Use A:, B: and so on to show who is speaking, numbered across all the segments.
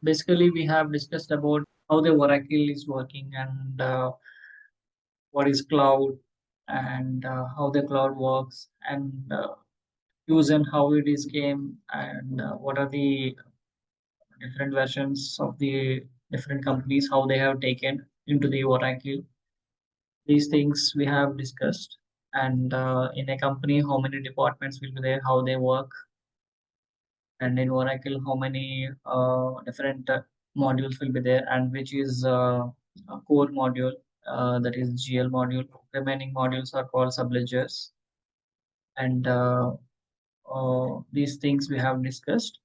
A: Basically, we have discussed about how the Oracle is working and what is cloud and how the cloud works and use and how it is came and what are the different versions of the different companies, how they have taken into the Oracle. These things we have discussed. And in a company, how many departments will be there, how they work, and in Oracle, how many different modules will be there, and which is a core module, that is GL module. Remaining modules are called subledgers, and these things we have discussed.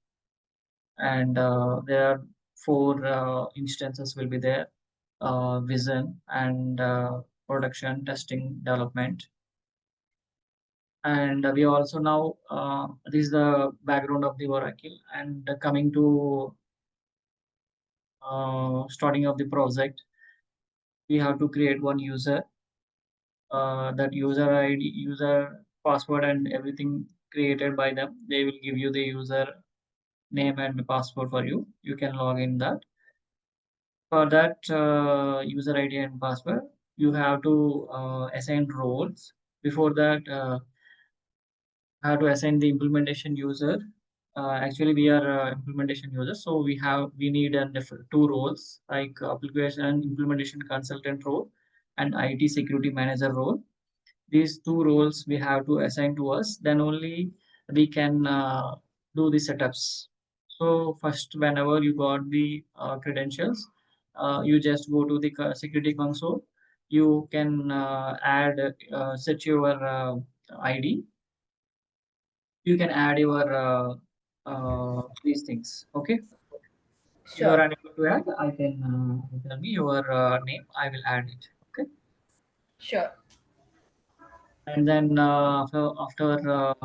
A: And there are four instances will be there: vision and production, testing, development. And we also now this is the background of the Oracle. And coming to starting of the project, we have to create one user. That user ID, user password, and everything created by them. They will give you the user name and password for you. You can log in that. For that user ID and password, you have to assign roles. Before that, have to assign the implementation user. Actually, we are implementation users, so we need two roles like application and implementation consultant role and IT security manager role. These two roles we have to assign to us. Then only we can do the setups. So first, whenever you got the credentials, you just go to the security console. You can add set your ID. You can add your these things. Okay. If you are
B: Sure,
A: unable to add, I can tell me your name. I will add it. Okay.
B: sure,
A: And then after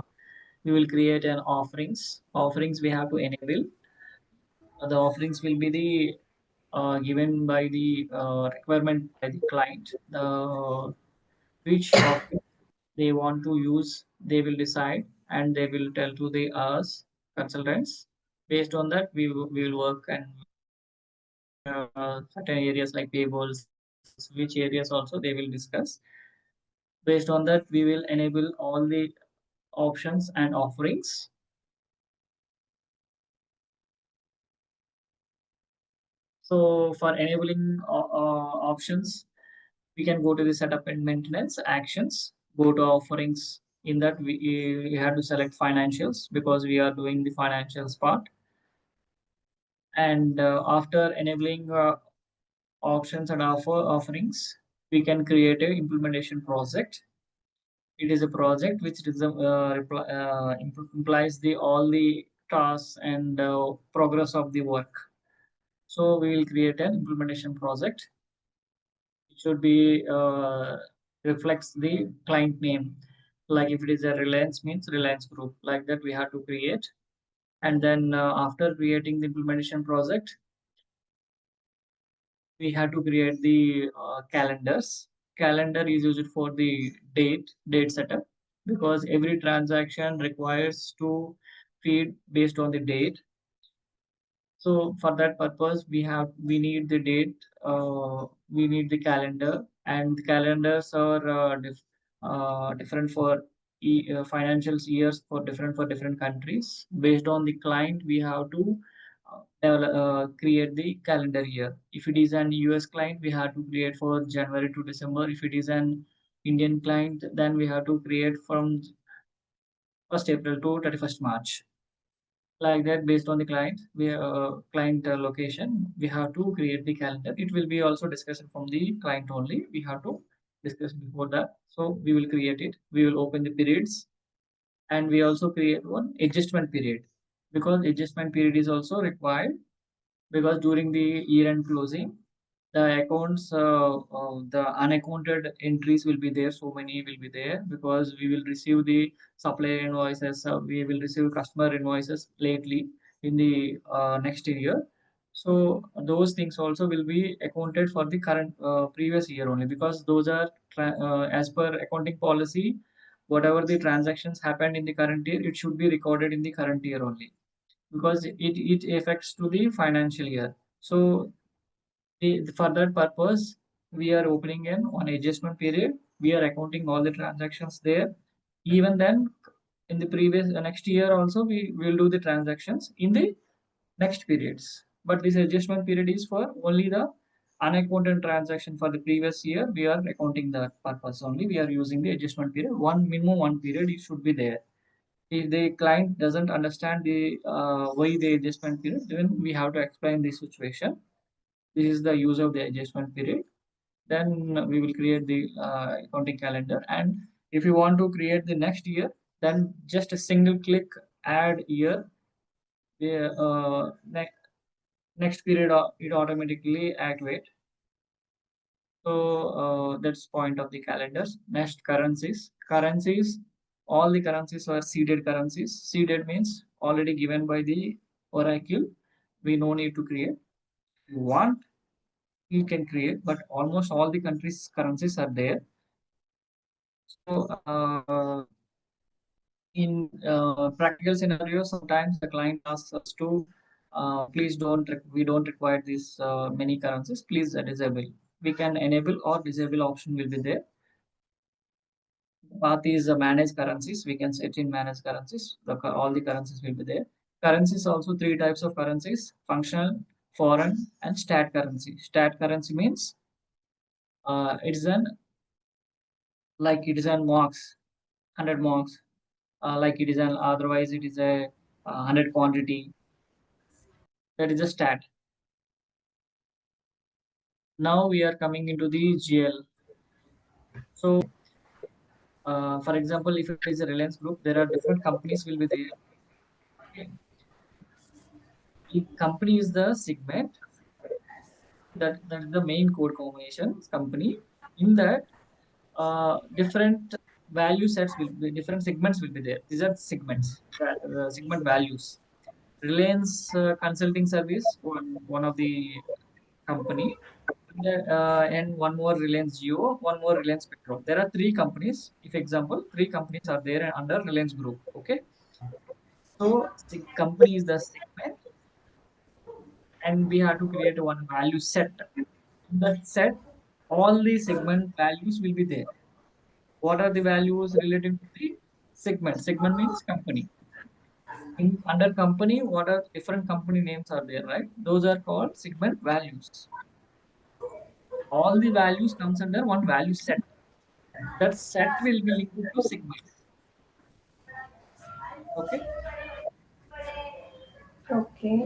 A: we will create an offerings. Offerings we have to enable. The offerings will be the given by the requirement by the client. The which offering they want to use, they will decide and they will tell to the us consultants. Based on that, we will work and certain areas like payables, which areas also they will discuss. Based on that, we will enable all the options and offerings. So for enabling options, we can go to the setup and maintenance actions, go to offerings. In that, we have to select financials because we are doing the financials part. And after enabling options and offerings, we can create a implementation project. It is a project which is, implies the all the tasks and progress of the work. So we will create an implementation project. It should be reflects the client name. Like if it is a Reliance, means Reliance Group. Like that we have to create. And then after creating the implementation project, we have to create the calendars. Calendar is used for the date setup, because every transaction requires to feed based on the date. So for that purpose, we need the date, we need the calendar, and the calendars are different for financial years for different countries. Based on the client, we have to create the calendar year. If it is an US client, we have to create for January to December. If it is an Indian client, then we have to create from 1st April to 31st March. Like that, based on the client, we client location, we have to create the calendar. It will be also discussed from the client only. We have to discuss before that. So we will create it. We will open the periods, and we also create one adjustment period, because adjustment period is also required, because during the year end closing, the accounts, the unaccounted entries will be there. So many will be there, because we will receive the supplier invoices, we will receive customer invoices lately in the next year. So those things also will be accounted for the current previous year only, because those are as per accounting policy. Whatever the transactions happened in the current year, it should be recorded in the current year only. because it affects to the financial year. So for that purpose, we are opening in one adjustment period. We are accounting all the transactions there. Even then, in the previous next year also, we will do the transactions in the next periods. But this adjustment period is for only the unaccounted transaction for the previous year. We are accounting that purpose only. We are using the adjustment period. One minimum one period it should be there. If the client doesn't understand the why the adjustment period, then we have to explain the situation. This is the use of the adjustment period. Then we will create the accounting calendar. And if you want to create the next year, then just a single click add year. The next period it automatically activate. So that's point of the calendars. Next, currencies. All the currencies are seeded currencies. Seeded means already given by the oracle. We no need to create. If you want, you can create, but almost all the countries currencies are there. So in practical scenarios, sometimes the client asks us to please we don't require these many currencies. Please disable. We can enable or disable option will be there. Path is manage currencies. We can set in manage currencies. All the currencies will be there. Currencies also three types of currencies: functional, foreign, and stat currency. Stat currency means it is an like it is an marks, 100 marks. Like it is an otherwise it is a 100 quantity. That is a stat. Now we are coming into the GL. So for example, if it is a Reliance Group, there are different companies will be there. Okay. If company is the segment, that is the main code combination company. In that different value sets will be different segments will be there. These are segments, segment values. Reliance Consulting Service, one of the company, and one more Reliance Jio, one more Reliance Petrol. There are three companies. If example, three companies are there under Reliance Group. Okay, so company is the segment, and we have to create one value set. In that set, all the segment values will be there. What are the values related to the segment? Segment means company. In under company, what are different company names are there, right? Those are called segment values. All the values comes under one value set. That set will be linked to segment. Okay.
B: Okay.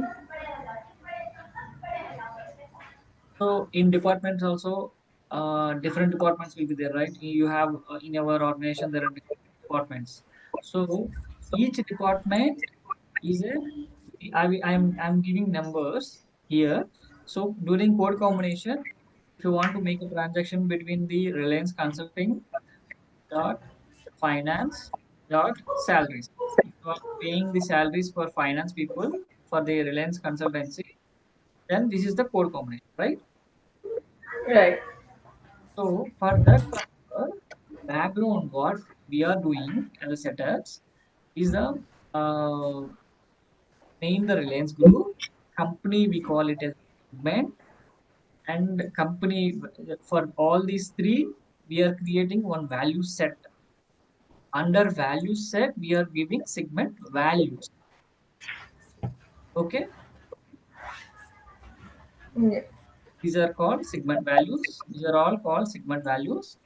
A: So in departments also, different departments will be there, right? You have in our organization there are different departments. So each department is a I'm giving numbers here. So during code combination, if you want to make a transaction between the Reliance Consulting dot finance dot salaries, if you are paying the salaries for finance people for the Reliance consultancy, then this is the code combination, right?
B: Right.
A: So for that background, what we are doing as a setups is the uh, name the Reliance Group company. We call it as segment, and company for all these three. We are creating one value set. Under value set, we are giving segment values. Okay,
B: Yeah.
A: these are called segment values. These are all called segment values.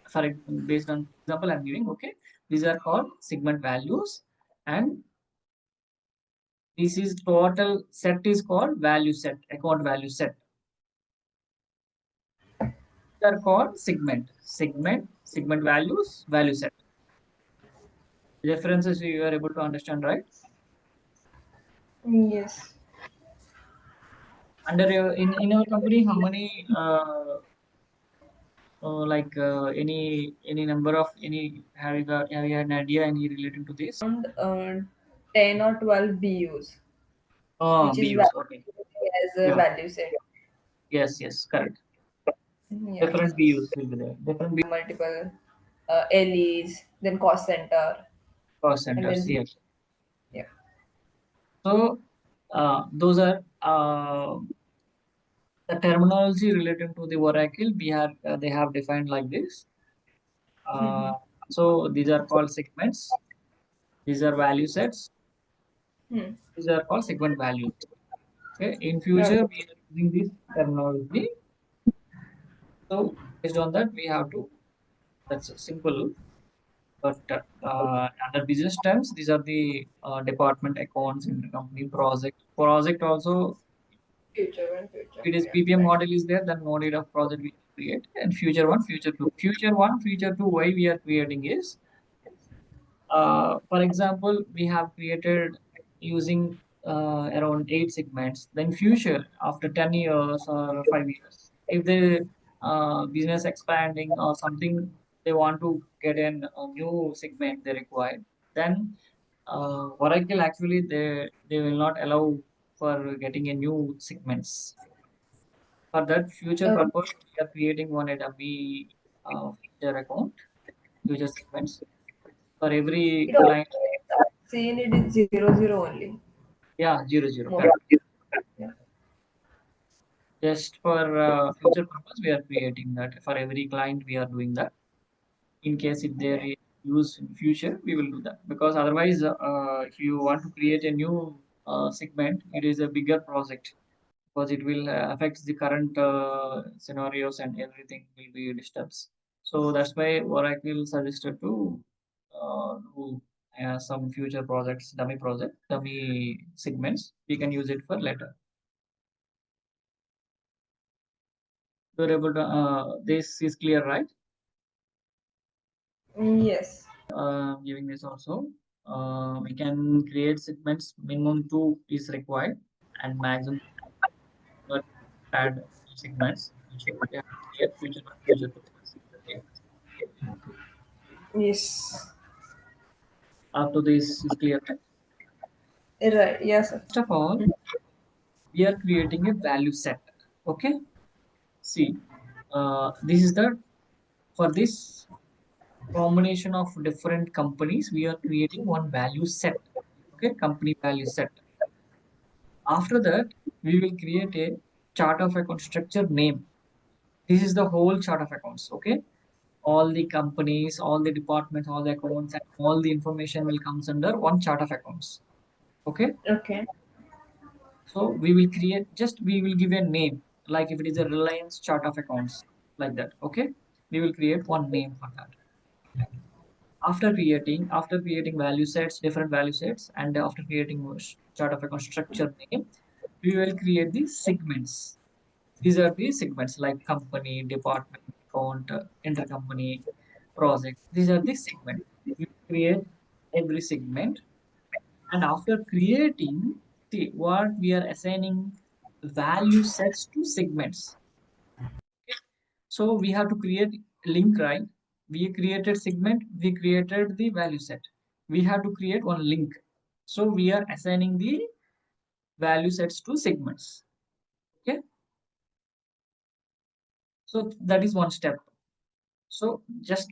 A: Based on example, I'm giving. Okay, these are called segment values, and this is total set is called value set, account value set. They are called segment values, value set. References you are able to understand, right?
B: Yes.
A: Under your in our company, how many like any number of any have you had an idea any relating to this?
B: Around 10 or 12 BUs,
A: Oh,
B: which is
A: BUs. Okay.
B: as a
A: Yeah.
B: value set.
A: Yes. Yes. Correct.
B: Yeah.
A: Different BUs will be there. Different
B: Multiple LEs, then cost center,
A: cost
B: and
A: centers.
B: then
A: Yes.
B: yeah.
A: So Those are the terminology related to the Oracle. They have defined like this.
B: Mm-hmm.
A: So these are called segments. These are value sets.
B: Hmm.
A: These are called segment values. Okay. In
B: Okay.
A: future, we are using this terminology. So based on that, we have to. That's simple. But under business terms, these are the department accounts, intercompany project. Project also,
B: Future and future.
A: it is
B: Yeah.
A: PPM
B: Right.
A: model is there, then no need of project we create. And future one, future two. Future one, future two, why we are creating is, for example, we have created using around 8 segments. Then future, after 10 years or 5 years, if the business expanding or something, they want to get in a new segment they require, then Oracle actually they will not allow for getting a new segments. For that future
B: Okay.
A: purpose, we are creating one AWS future account, future segments for every
B: It also
A: client.
B: I've seen it is 00 only.
A: Yeah, 00,
B: Most.
A: correct.
B: Yeah.
A: Just for future purpose, we are creating that. For every client, we are doing that. In case if there
B: Okay.
A: is use in future, we will do that. Because otherwise, if you want to create a new segment, it is a bigger project because it will affect the current scenarios and everything will be disturbed. So that's why Oracle suggested to do some future projects, dummy segments. We can use it for later. You're able to, this is clear, right?
B: Yes.
A: Giving this also, we can create segments. Minimum two is required, and maximum but add segments. Future, yeah, clear. Future, future two. Okay.
B: Yes.
A: After this is clear, right?
B: Right. Yes, sir.
A: First of all, we are creating a value set. Okay. See, this is the for this combination of different companies, we are creating one value set. Okay, company value set. After that, we will create a chart of account structure name. This is the whole chart of accounts. Okay, all the companies, all the departments, all the accounts, and all the information will comes under one chart of accounts. Okay,
B: Okay.
A: so we will create just we will give a name like if it is a Reliance chart of accounts like that. Okay, we will create one name for that. After creating value sets, different value sets, and after creating a chart of account structure name, we will create the segments. These are the segments like company, department, account, intercompany, project. These are the segments. We create every segment, and after creating, see what we are assigning value sets to segments. So we have to create link, right? We created segment, we created the value set. We have to create one link. So we are assigning the value sets to segments. Okay. So that is one step. So just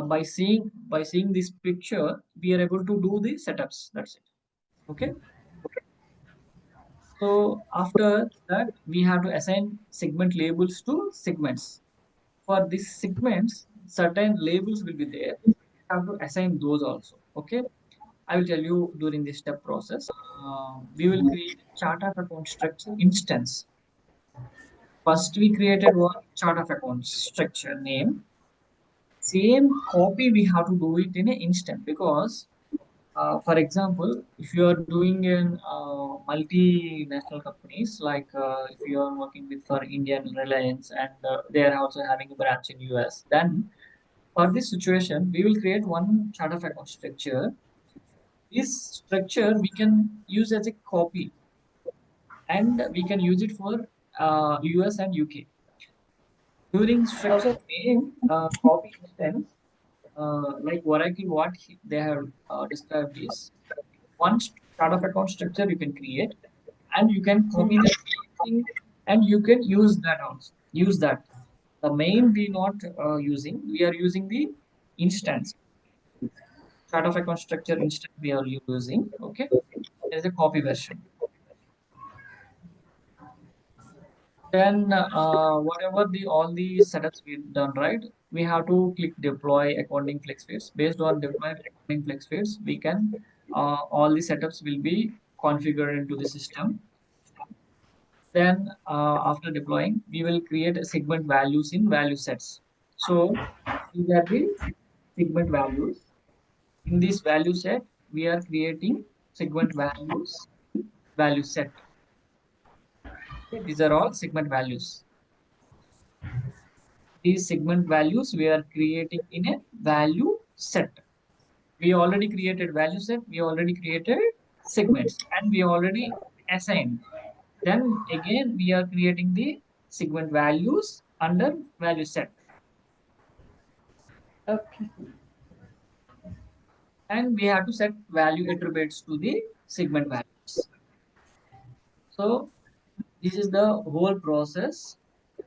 A: by seeing this picture, we are able to do the setups. That's it. Okay. So after that, we have to assign segment labels to segments. For these segments, certain labels will be there. You have to assign those also. Okay. I will tell you during this step process. We will create a chart of account structure instance. First, we created one chart of account structure name. Same copy we have to do it in an instant because, for example, if you are doing in multinational companies, like if you are working with for Indian Reliance and they are also having a branch in US, then for this situation, we will create one chart of account structure. This structure we can use as a copy and we can use it for US and UK. During structure
B: Okay.
A: name copy instance, like Oracle, they have described is one chart of account structure you can create and you can copy the thing and you can use that also. Use that. The main we not using, we are using the instance. Chart of account structure instance we are using. Okay. There is a copy version. Then whatever the all the setups we've done, right? We have to click deploy accounting flex feeds. Based on deploy accounting flex feeds, we can all the setups will be configured into the system. Then after deploying, we will create segment values in value sets. So these are the segment values. In this value set, we are creating segment values value set. Okay, these are all segment values. These segment values we are creating in a value set. We already created value set, we already created segments, and we already assigned. Then again, we are creating the segment values under value set.
B: Okay.
A: And we have to set value attributes to the segment values. So this is the whole process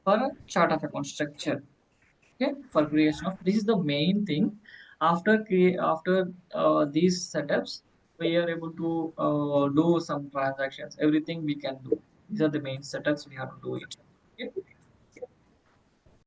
A: for a chart of account structure. Okay, for creation of this is the main thing. After these setups, we are able to do some transactions. Everything we can do. These are the main setups we have to do it.